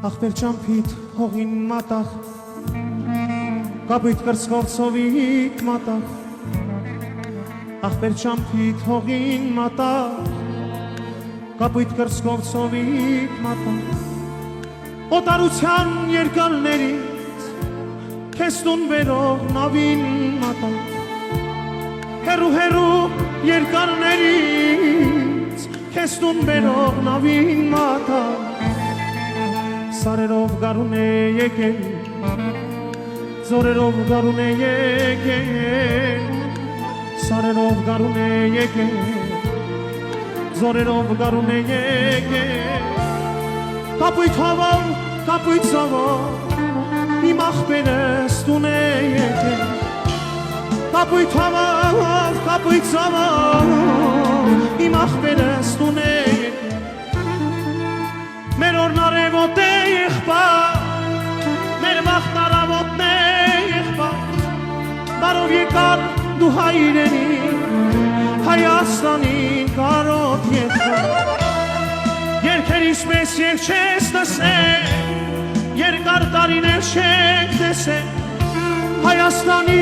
ախպեր ճամփիդ հողին մատաղ կապույտ կրծքով սովիկ մատաղ ախպեր ճամփիդ հողին մատաղ կապույտ կրծքով սովիկ մատաղ օտարության երկալներից քեզ տուն բերող նավին մատաղ հերու երկալներից քեզ տուն բերող նավին մատաղ սարերով գարուն է եկել ձորերով գարուն է եկել սարերով գարուն է եկել ձորերով գարուն է եկել կապույտ հովով կապույտ ծովով իմ ախպերս տուն է եկել կապույտ հովով կապույտ ծովով իմ ախպերս տուն է եկել մեր օրն արևոտ է եղբայր մեր վաղն առավոտն է եղբայր բարով եկար դու հայրենի Հայաստանի կարոտ եղբայր երկերիս մեզ երկ չես տեսել երկար տարիներ չենք տեսել Հայաստանի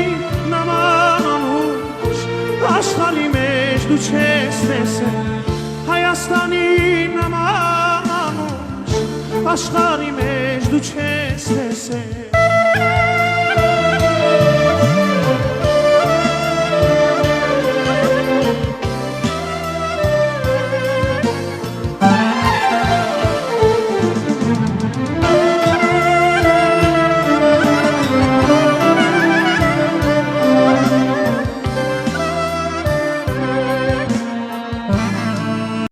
նման անուշ աշխարհի մեջ դու չես տեսել Հայաստանի նման աշխարհի մեջ դու չես տեսել